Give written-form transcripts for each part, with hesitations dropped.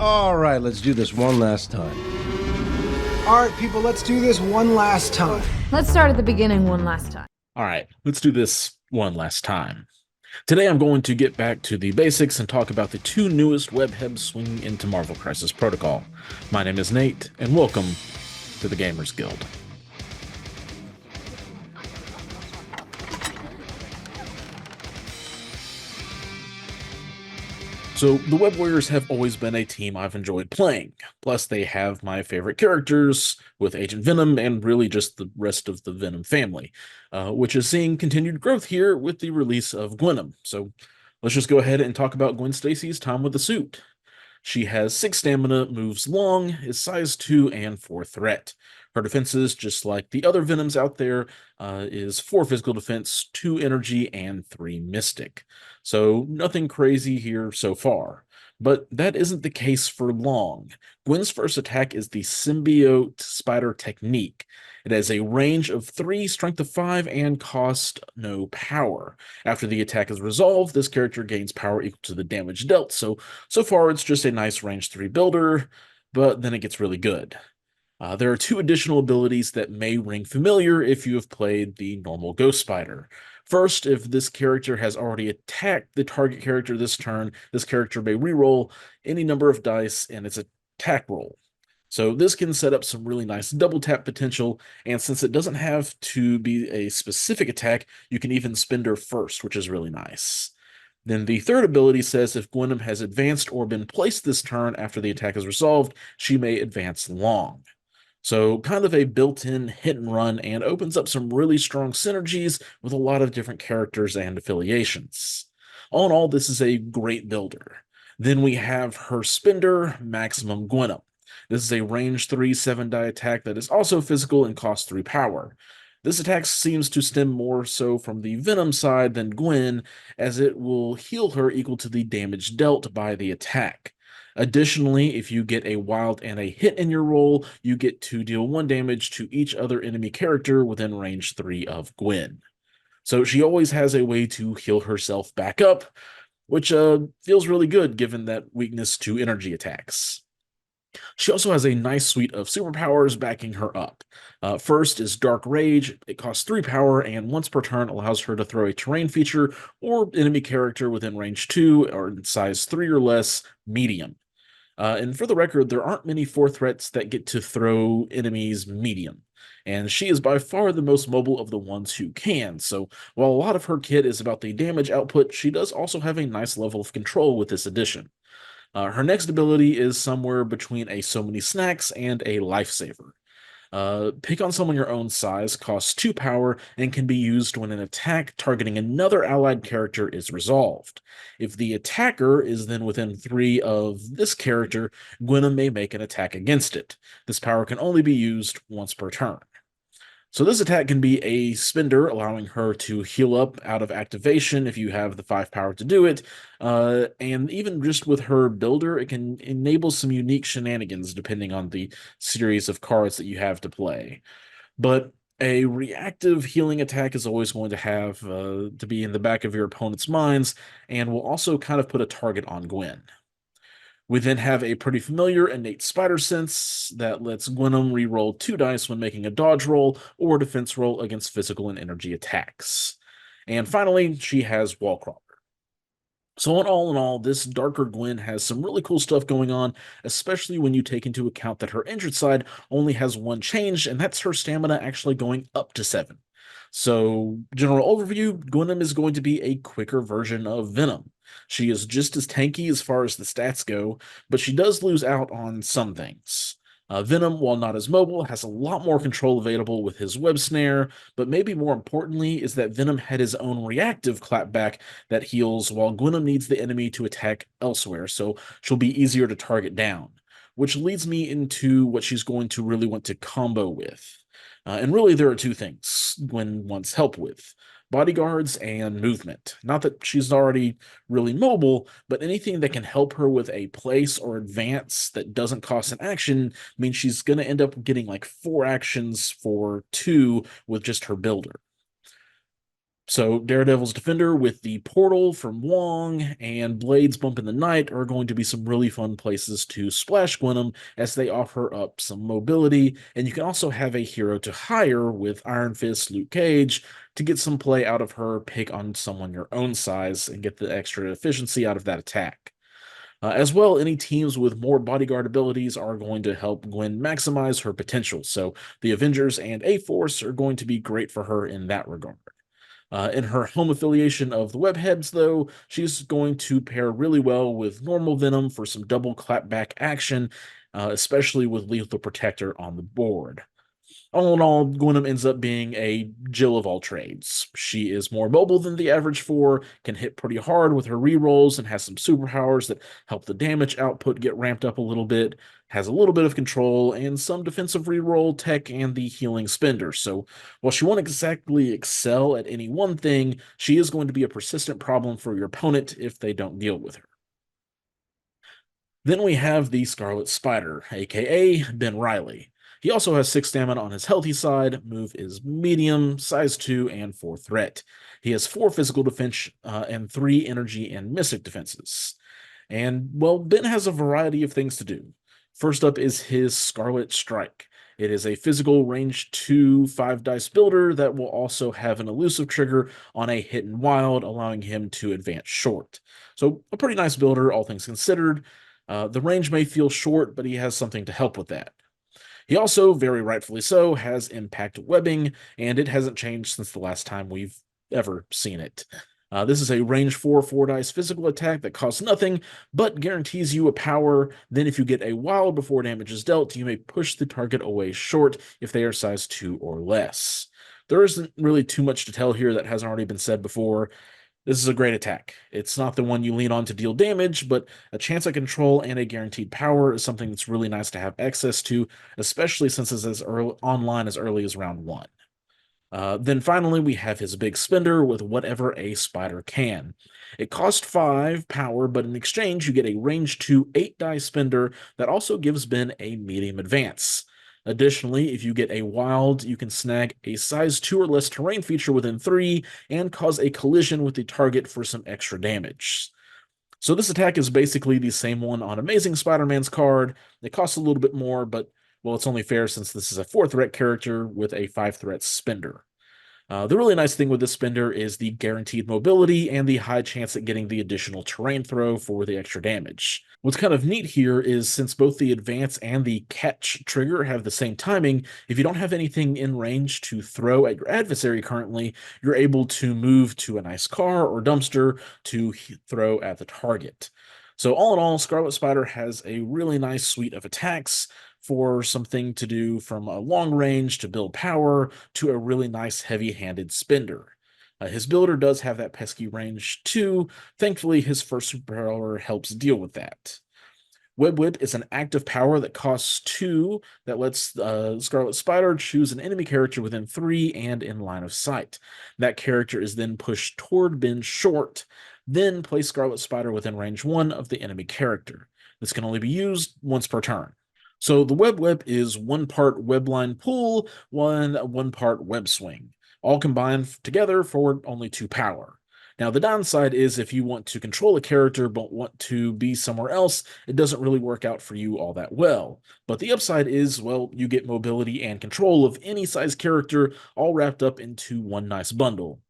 All right, let's do this one last time. All right, people, let's do this one last time. Let's start at the beginning one last time. All right, let's do this one last time. Today I'm going to get back to the basics and talk about the two newest webhebs swinging into Marvel Crisis Protocol. My name is Nate, and welcome to the Gamers Guild. So, the Web Warriors have always been a team I've enjoyed playing. Plus, they have my favorite characters, with Agent Venom and really just the rest of the Venom family, which is seeing continued growth here with the release of Gwenom. So, let's just go ahead and talk about Gwen Stacy's time with the suit. She has 6 stamina, moves long, is size 2 and 4 threat. Her defenses, just like the other Venoms out there, is 4 physical defense, 2 energy, and 3 mystic. So nothing crazy here so far. But that isn't the case for long. Gwen's first attack is the Symbiote Spider technique. It has a range of 3, strength of 5, and cost no power. After the attack is resolved, this character gains power equal to the damage dealt. So far it's just a nice range 3 builder, but then it gets really good. There are 2 additional abilities that may ring familiar if you have played the normal Ghost Spider. First, if this character has already attacked the target character this turn, this character may reroll any number of dice in its attack roll. So this can set up some really nice double tap potential, and since it doesn't have to be a specific attack, you can even spend her first, which is really nice. Then the third ability says if Gwenom has advanced or been placed this turn after the attack is resolved, she may advance long. So kind of a built-in hit and run, and opens up some really strong synergies with a lot of different characters and affiliations. All in all, this is a great builder. Then we have her spender, Maximum Gwenom. This is a range 3 7-die attack that is also physical and costs 3 power. This attack seems to stem more so from the Venom side than Gwen, as it will heal her equal to the damage dealt by the attack. Additionally, if you get a wild and a hit in your roll, you get to deal 1 damage to each other enemy character within range 3 of Gwen. So she always has a way to heal herself back up, which feels really good given that weakness to energy attacks. She also has a nice suite of superpowers backing her up. First is Dark Rage. It costs 3 power, and once per turn allows her to throw a terrain feature or enemy character within range 2 or size 3 or less, medium. And for the record, there aren't many 4 threats that get to throw enemies medium, and she is by far the most mobile of the ones who can. So while a lot of her kit is about the damage output, she does also have a nice level of control with this addition. Her next ability is somewhere between a So Many Snacks and a Lifesaver. Pick on someone your own size, costs 2 power, and can be used when an attack targeting another allied character is resolved. If the attacker is then within 3 of this character, Gwenom may make an attack against it. This power can only be used once per turn. So this attack can be a spender, allowing her to heal up out of activation if you have the 5 power to do it. And even just with her builder, it can enable some unique shenanigans depending on the series of cards that you have to play. But a reactive healing attack is always going to have to be in the back of your opponent's minds, and will also kind of put a target on Gwen. We then have a pretty familiar innate spider sense that lets Gwenom reroll 2 dice when making a dodge roll or defense roll against physical and energy attacks. And finally, she has Wallcrawler. So in all, this darker Gwen has some really cool stuff going on, especially when you take into account that her injured side only has 1 change, and that's her stamina actually going up to 7. So, general overview, Gwenom is going to be a quicker version of Venom. She is just as tanky as far as the stats go, but she does lose out on some things. Venom, while not as mobile, has a lot more control available with his web snare, but maybe more importantly is that Venom had his own reactive clapback that heals, while Gwenom needs the enemy to attack elsewhere, so she'll be easier to target down. Which leads me into what she's going to really want to combo with. And really, there are 2 things Gwen wants help with: bodyguards and movement. Not that she's already really mobile, but anything that can help her with a place or advance that doesn't cost an action means she's going to end up getting like 4 actions for 2 with just her builder. So Daredevil's Defender with the Portal from Wong and Blade's Bump in the Night are going to be some really fun places to splash Gwenom as they offer up some mobility, and you can also have a hero to hire with Iron Fist, Luke Cage to get some play out of her, pick on someone your own size, and get the extra efficiency out of that attack. As well, any teams with more bodyguard abilities are going to help Gwen maximize her potential. So the Avengers and A-Force are going to be great for her in that regard. In her home affiliation of the Webheads, though, she's going to pair really well with normal Venom for some double clapback action, especially with Lethal Protector on the board. All in all, Gwenom ends up being a Jill of all trades. She is more mobile than the average four, can hit pretty hard with her rerolls, and has some superpowers that help the damage output get ramped up a little bit, has a little bit of control, and some defensive reroll tech and the healing spender. So while she won't exactly excel at any one thing, she is going to be a persistent problem for your opponent if they don't deal with her. Then we have the Scarlet Spider, aka Ben Riley. He also has 6 stamina on his healthy side, move is medium, size 2, and 4 threat. He has 4 physical defense and 3 energy and mystic defenses. And, well, Ben has a variety of things to do. First up is his Scarlet Strike. It is a physical range 2 5-dice builder that will also have an elusive trigger on a hit and wild, allowing him to advance short. So, a pretty nice builder, all things considered. The range may feel short, but he has something to help with that. He also, very rightfully so, has impact webbing, and it hasn't changed since the last time we've ever seen it. This is a range 4 4-dice physical attack that costs nothing, but guarantees you a power. Then if you get a wild before damage is dealt, you may push the target away short if they are size 2 or less. There isn't really too much to tell here that hasn't already been said before. This is a great attack. It's not the one you lean on to deal damage, but a chance at control and a guaranteed power is something that's really nice to have access to, especially since it's as early, online as early as round 1. Then finally, we have his big spender with whatever a spider can. It costs 5 power, but in exchange, you get a range 2 8-die spender that also gives Ben a medium advance. Additionally, if you get a wild, you can snag a size 2 or less terrain feature within 3 and cause a collision with the target for some extra damage. So this attack is basically the same one on Amazing Spider-Man's card. It costs a little bit more, but, well, it's only fair since this is a 4-threat character with a 5-threat spender. The really nice thing with this spender is the guaranteed mobility and the high chance at getting the additional terrain throw for the extra damage. What's kind of neat here is since both the advance and the catch trigger have the same timing, if you don't have anything in range to throw at your adversary currently, you're able to move to a nice car or dumpster to throw at the target. So all in all, Scarlet Spider has a really nice suite of attacks for something to do from a long range to build power to a really nice heavy-handed spender. His builder does have that pesky range too. Thankfully, his first superpower helps deal with that. Web Whip is an active power that costs 2 that lets Scarlet Spider choose an enemy character within 3 and in line of sight. That character is then pushed toward Ben short, then place Scarlet Spider within range 1 of the enemy character. This can only be used once per turn. So the Web Whip is 1 part Webline Pull, 1 part Web Swing, all combined together for only 2 power. Now, the downside is if you want to control a character but want to be somewhere else, it doesn't really work out for you all that well. But the upside is, well, you get mobility and control of any size character all wrapped up into one nice bundle.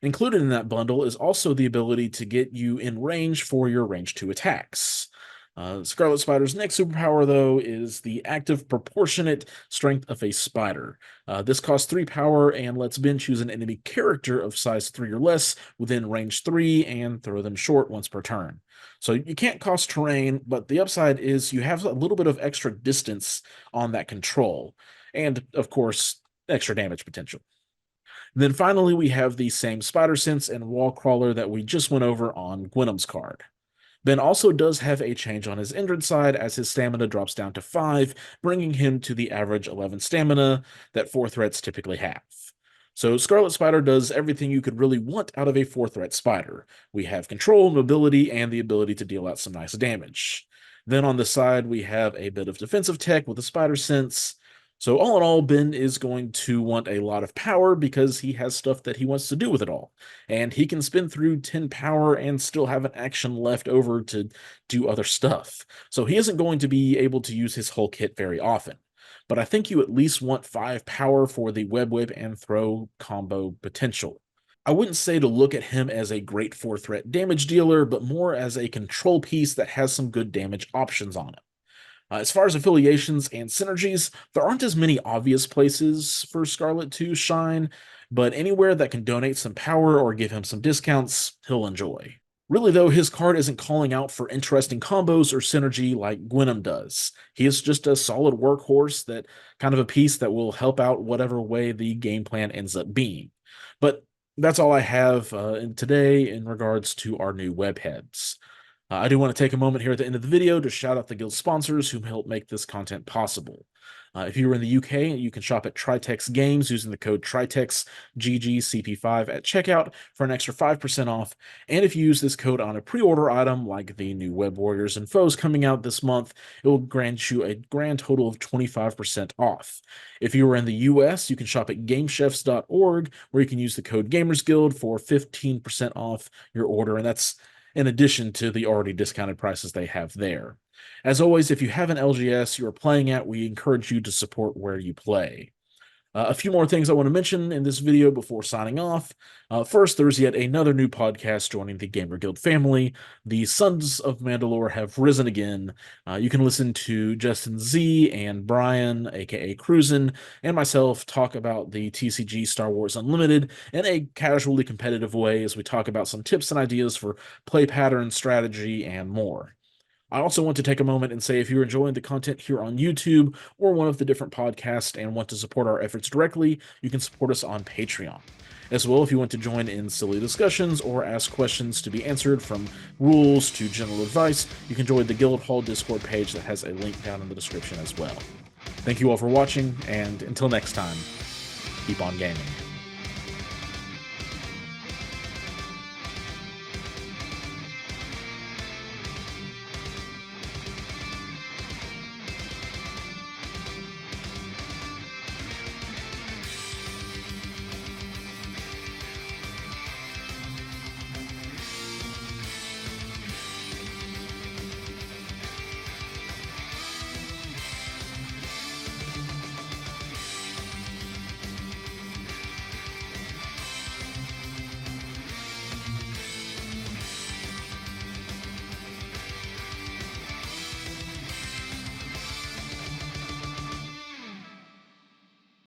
Included in that bundle is also the ability to get you in range for your range 2 attacks. Scarlet Spider's next superpower, though, is the active proportionate strength of a spider. This costs 3 power and lets Ben choose an enemy character of size 3 or less within range 3 and throw them short once per turn. So you can't cost terrain, but the upside is you have a little bit of extra distance on that control. And, of course, extra damage potential. Then finally, we have the same spider sense and wall crawler that we just went over on Gwenom's card. Ben also does have a change on his injured side as his stamina drops down to 5, bringing him to the average 11 stamina that 4 threats typically have. So Scarlet Spider does everything you could really want out of a 4-threat spider. We have control, mobility, and the ability to deal out some nice damage. Then on the side, we have a bit of defensive tech with a spider sense, So all in all, Ben is going to want a lot of power because he has stuff that he wants to do with it all. And he can spin through 10 power and still have an action left over to do other stuff. So he isn't going to be able to use his whole kit very often. But I think you at least want 5 power for the web whip and throw combo potential. I wouldn't say to look at him as a great 4-threat damage dealer, but more as a control piece that has some good damage options on it. As far as affiliations and synergies, there aren't as many obvious places for Scarlet to shine, but anywhere that can donate some power or give him some discounts, he'll enjoy. Really, though, his card isn't calling out for interesting combos or synergy like Gwenom does. He is just a solid workhorse, that kind of a piece that will help out whatever way the game plan ends up being. But that's all I have today in regards to our new webheads. I do want to take a moment here at the end of the video to shout out the guild sponsors who help make this content possible. If you are in the UK, you can shop at Tritex Games using the code TritexGGCP5 at checkout for an extra 5% off. And if you use this code on a pre-order item like the new Web Warriors and Foes coming out this month, it will grant you a grand total of 25% off. If you are in the US, you can shop at gamechefs.org where you can use the code GamersGuild for 15% off your order, and that's in addition to the already discounted prices they have there. As always, if you have an LGS you are playing at, we encourage you to support where you play. A few more things I want to mention in this video before signing off. First, there's yet another new podcast joining the Gamer Guild family. The Sons of Mandalore have risen again. You can listen to Justin Z and Brian, aka Cruisin', and myself talk about the TCG Star Wars Unlimited in a casually competitive way as we talk about some tips and ideas for play pattern, strategy, and more. I also want to take a moment and say if you're enjoying the content here on YouTube or one of the different podcasts and want to support our efforts directly, you can support us on Patreon. As well, if you want to join in silly discussions or ask questions to be answered from rules to general advice, you can join the Guildhall Discord page that has a link down in the description as well. Thank you all for watching, and until next time, keep on gaming.